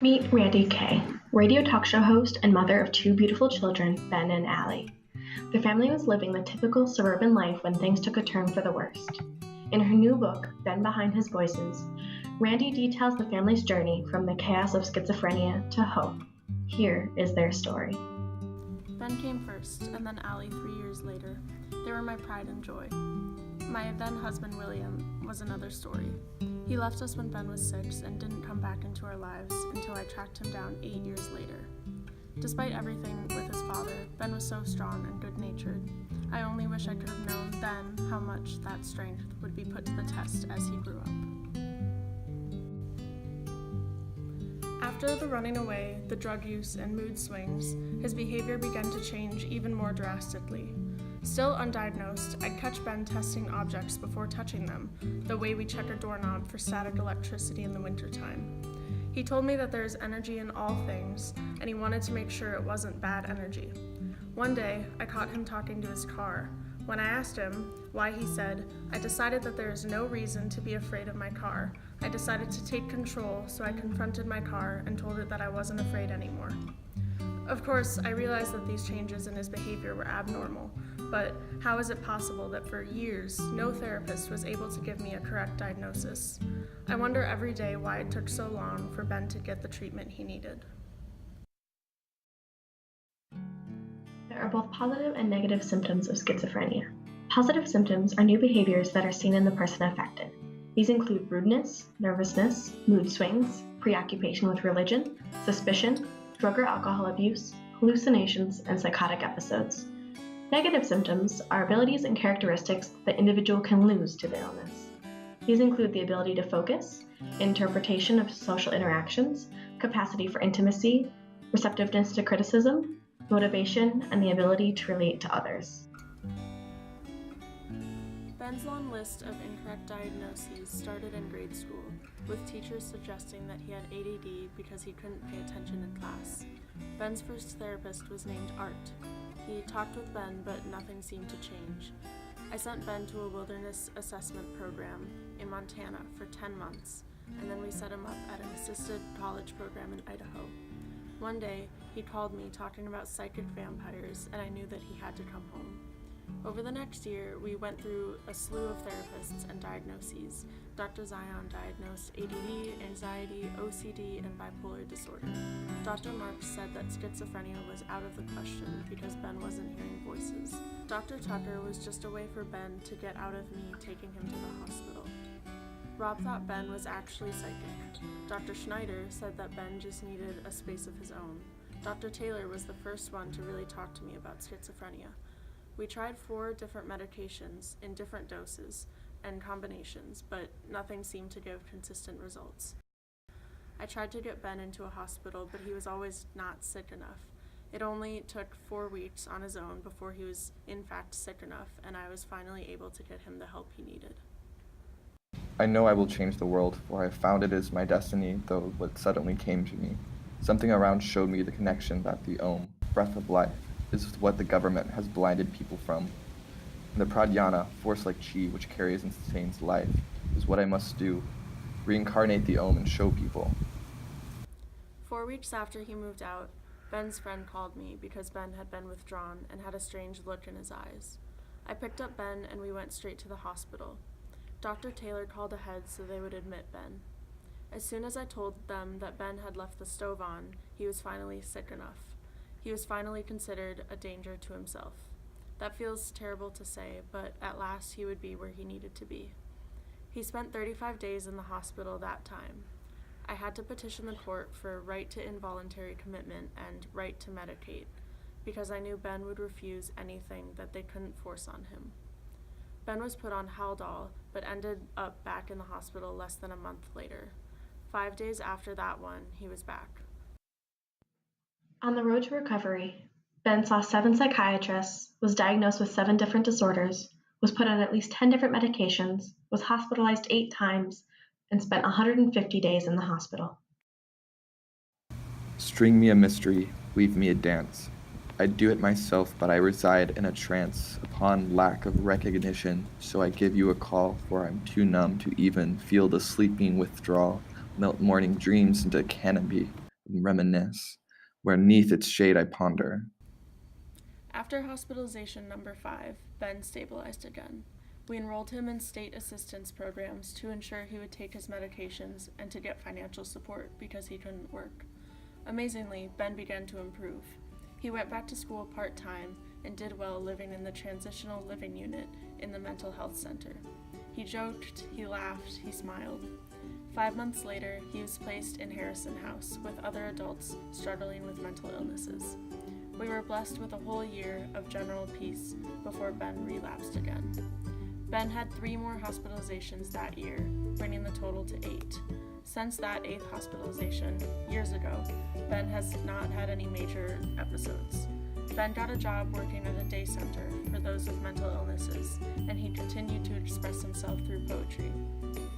Meet Randy Kay, radio talk show host and mother of two beautiful children, Ben and Allie. The family was living the typical suburban life when things took a turn for the worst. In her new book, Ben Behind His Voices, Randy details the family's journey from the chaos of schizophrenia to hope. Here is their story. Ben came first, and then Allie 3 years later. They were my pride and joy. My then husband, William, was another story. He left us when Ben was 6 and didn't come back into our lives until I tracked him down 8 years later. Despite everything with his father, Ben was so strong and good-natured. I only wish I could have known then how much that strength would be put to the test as he grew up. After the running away, the drug use, and mood swings, his behavior began to change even more drastically. Still undiagnosed, I'd catch Ben testing objects before touching them, the way we check a doorknob for static electricity in the wintertime. He told me that there is energy in all things, and he wanted to make sure it wasn't bad energy. One day, I caught him talking to his car. When I asked him why, he said, "I decided that there is no reason to be afraid of my car. I decided to take control, so I confronted my car and told it that I wasn't afraid anymore." Of course, I realized that these changes in his behavior were abnormal, but how is it possible that for years, no therapist was able to give me a correct diagnosis? I wonder every day why it took so long for Ben to get the treatment he needed. There are both positive and negative symptoms of schizophrenia. Positive symptoms are new behaviors that are seen in the person affected. These include rudeness, nervousness, mood swings, preoccupation with religion, suspicion, drug or alcohol abuse, hallucinations, and psychotic episodes. Negative symptoms are abilities and characteristics that the individual can lose to the illness. These include the ability to focus, interpretation of social interactions, capacity for intimacy, receptiveness to criticism, motivation, and the ability to relate to others. Ben's long list of incorrect diagnoses started in grade school, with teachers suggesting that he had ADD because he couldn't pay attention in class. Ben's first therapist was named Art. He talked with Ben, but nothing seemed to change. I sent Ben to a wilderness assessment program in Montana for 10 months, and then we set him up at an assisted college program in Idaho. One day, he called me talking about psychic vampires, and I knew that he had to come home. Over the next year, we went through a slew of therapists and diagnoses. Dr. Zion diagnosed ADD, anxiety, OCD, and bipolar disorder. Dr. Marks said that schizophrenia was out of the question because Ben wasn't hearing voices. Dr. Tucker was just a way for Ben to get out of me taking him to the hospital. Rob thought Ben was actually psychic. Dr. Schneider said that Ben just needed a space of his own. Dr. Taylor was the first one to really talk to me about schizophrenia. We tried 4 different medications in different doses and combinations, but nothing seemed to give consistent results. I tried to get Ben into a hospital, but he was always not sick enough. It only took 4 weeks on his own before he was in fact sick enough, and I was finally able to get him the help he needed. I know I will change the world, for I found it is my destiny, though what suddenly came to me. Something around showed me the connection that the breath of life, is what the government has blinded people from. And the pradhyana, force like chi, which carries and sustains life, is what I must do, reincarnate the and show people. 4 weeks after he moved out, Ben's friend called me because Ben had been withdrawn and had a strange look in his eyes. I picked up Ben and we went straight to the hospital. Dr. Taylor called ahead so they would admit Ben. As soon as I told them that Ben had left the stove on, he was finally sick enough. He was finally considered a danger to himself. That feels terrible to say, but at last he would be where he needed to be. He spent 35 days in the hospital that time. I had to petition the court for right to involuntary commitment and right to medicate, because I knew Ben would refuse anything that they couldn't force on him. Ben was put on Haldol, but ended up back in the hospital less than a month later. 5 days after that one, he was back. On the road to recovery, Ben saw 7 psychiatrists, was diagnosed with 7 different disorders, was put on at least 10 different medications, was hospitalized 8 times, and spent 150 days in the hospital. String me a mystery, weave me a dance. I'd do it myself, but I reside in a trance upon lack of recognition, so I give you a call, for I'm too numb to even feel the sleeping withdrawal, melt morning dreams into canopy. and reminisce, where 'neath its shade I ponder. After hospitalization number 5, Ben stabilized again. We enrolled him in state assistance programs to ensure he would take his medications and to get financial support because he couldn't work. Amazingly, Ben began to improve. He went back to school part-time and did well living in the transitional living unit in the mental health center. He joked, he laughed, he smiled. 5 months later, he was placed in Harrison House with other adults struggling with mental illnesses. We were blessed with a whole year of general peace before Ben relapsed again. Ben had 3 more hospitalizations that year, bringing the total to 8. Since that 8th hospitalization, years ago, Ben has not had any major episodes. Ben got a job working at a day center for those with mental illnesses, and he continued to express himself through poetry.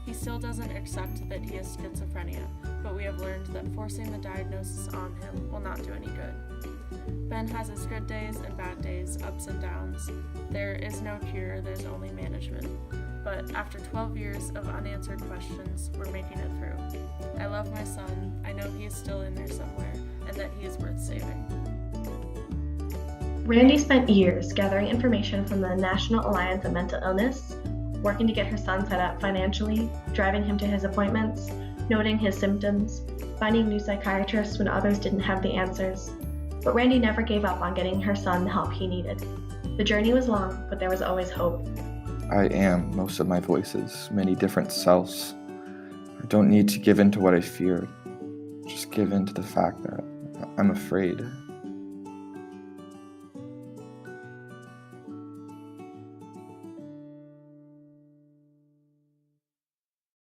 He still doesn't accept that he has schizophrenia, but we have learned that forcing the diagnosis on him will not do any good. Ben has his good days and bad days, ups and downs. There is no cure, there's only management. But after 12 years of unanswered questions, we're making it through. I love my son, I know he is still in there somewhere, and that he is worth saving. Randy spent years gathering information from the National Alliance of Mental Illness, working to get her son set up financially, driving him to his appointments, noting his symptoms, finding new psychiatrists when others didn't have the answers. But Randy never gave up on getting her son the help he needed. The journey was long, but there was always hope. I am most of my voices, many different selves. I don't need to give in to what I fear. Just give in to the fact that I'm afraid.